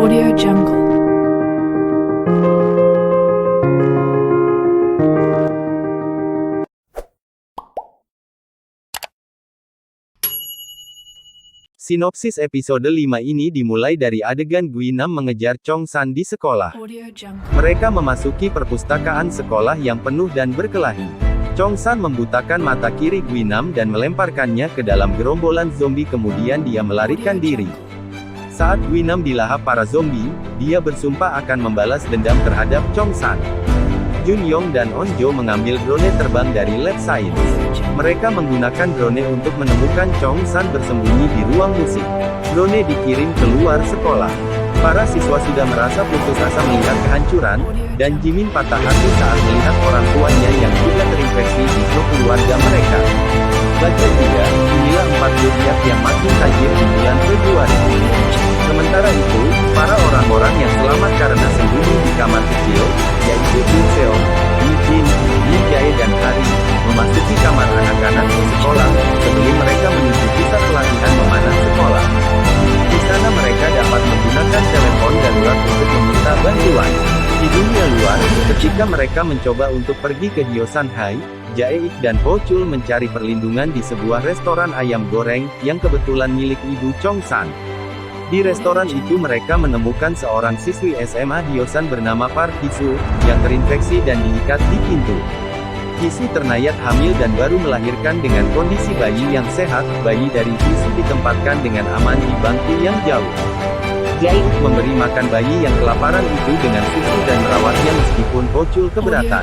Audio Jungle. Sinopsis episode 5 ini dimulai dari adegan Guinam mengejar Chong San di sekolah. Audio Jungle. Mereka memasuki perpustakaan sekolah yang penuh dan berkelahi. Chong San membutakan mata kiri Guinam dan melemparkannya ke dalam gerombolan zombie, kemudian dia melarikan diri. Saat Guinam dilahap para zombie, dia bersumpah akan membalas dendam terhadap Chong San. Jun Yong dan On Jo mengambil drone terbang dari Lab Science. Mereka menggunakan drone untuk menemukan Chong San bersembunyi di ruang musik. Drone dikirim keluar sekolah. Para siswa sudah merasa putus asa melihat kehancuran, dan Jimin patah hati saat melihat orang tuanya yang juga terinfeksi di grup keluarga mereka. Baca juga, inilah 4 zodiak yang makin tajir di bulan Februari. Sementara itu, para orang-orang yang selamat karena sembunyi di kamar kecil, yaitu Jun Seong, Lee Jin, Lee Jae dan Hari, memasuki kamar anak-anak di sekolah, sebelum mereka menuju pusat pelatihan memanah sekolah. Di sana mereka dapat menggunakan telepon darurat untuk meminta bantuan. Di dunia luar, ketika mereka mencoba untuk pergi ke Hyosan-hai, Jae-ik dan Ho Chul mencari perlindungan di sebuah restoran ayam goreng, yang kebetulan milik ibu Chong San. Di restoran itu mereka menemukan seorang siswi SMA Hyosan bernama Park Hee-soo, yang terinfeksi dan diikat di pintu. Hee-soo ternyata hamil dan baru melahirkan dengan kondisi bayi yang sehat. Bayi dari Hee-soo ditempatkan dengan aman di bangku yang jauh. Jae-ik memberi makan bayi yang kelaparan itu dengan susu dan merawatnya meskipun Ho Chul keberatan.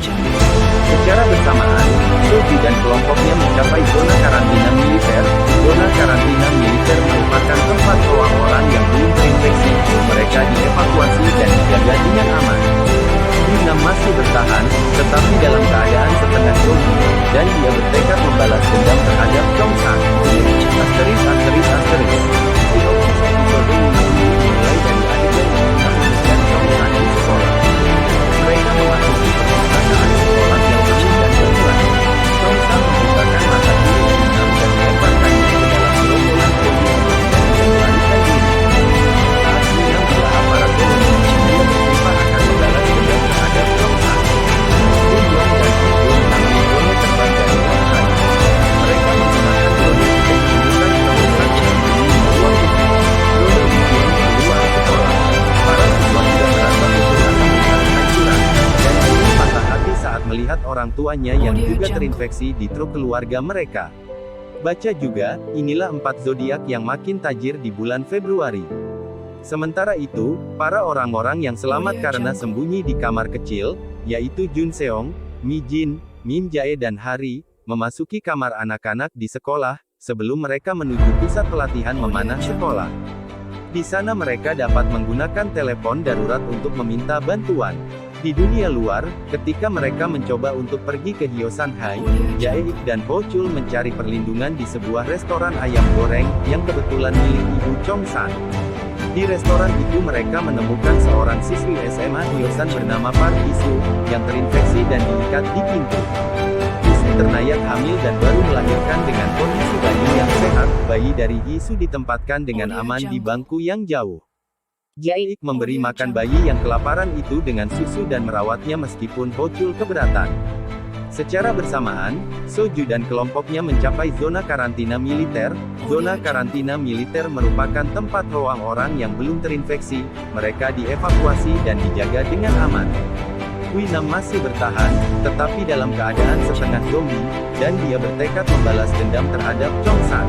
Secara bersamaan, Soji dan kelompoknya mencapai zona karantina militer. Zona karantina militer merupakan tempat orang-orang yang belum terinfeksi. Mereka dievakuasi dan dijaga dengan aman. Guinam masih bertahan, tetapi dalam keadaan setengah zombie, dan dia bertekad membalas dendam terhadap Chong San. Sinopsis episode 5 ini dimulai dari adegan Guinam mengejar Chong San di sekolah. Mereka memasuki perpustakaan sekolah yang penuh dan berkelahi. Chong San membutakan mata kiri Guinam dan melemparkannya ke dalam gerombolan zombie, kemudian melarikan diri. Saat Guinam dilahap para zombie, dia bersumpah akan membalas dendam terhadap Chong San. Jun Yong dan On Jo mengambil drone terbang dari Lab Science. Mereka menggunakan drone untuk menemukan Chong San bersembunyi di ruang musik. Drone dikirim keluar sekolah. Para siswa sudah merasa putus asa melihat kehancuran, dan Jimin patah hati saat melihat orang tuanya yang juga terinfeksi di truk keluarga mereka. Baca juga, inilah 4 zodiak yang makin tajir di bulan Februari. Sementara itu, para orang-orang yang selamat karena sembunyi di kamar kecil, yaitu Jun Seong, Mi Jin, Min Jae dan Hari, memasuki kamar anak-anak di sekolah, sebelum mereka menuju pusat pelatihan memanah sekolah. Di sana mereka dapat menggunakan telepon darurat untuk meminta bantuan. Di dunia luar, ketika mereka mencoba untuk pergi ke Hyosan-hai, Jae-ik dan Ho Chul mencari perlindungan di sebuah restoran ayam goreng, yang kebetulan milik ibu Chong San. Di restoran itu mereka menemukan seorang siswi SMA Hyosan bernama Park Hee-soo, yang terinfeksi dan diikat di pintu. Hee-soo ternyata hamil dan baru melahirkan dengan kondisi bayi yang sehat. Bayi dari Hee-soo ditempatkan dengan aman di bangku yang jauh. Jae-ik memberi makan bayi yang kelaparan itu dengan susu dan merawatnya meskipun Ho Chul keberatan. Secara bersamaan, Soju dan kelompoknya mencapai zona karantina militer. Zona karantina militer merupakan tempat orang-orang yang belum terinfeksi. Mereka dievakuasi dan dijaga dengan aman. Guinam masih bertahan, tetapi dalam keadaan setengah zombie, dan dia bertekad membalas dendam terhadap Chong San.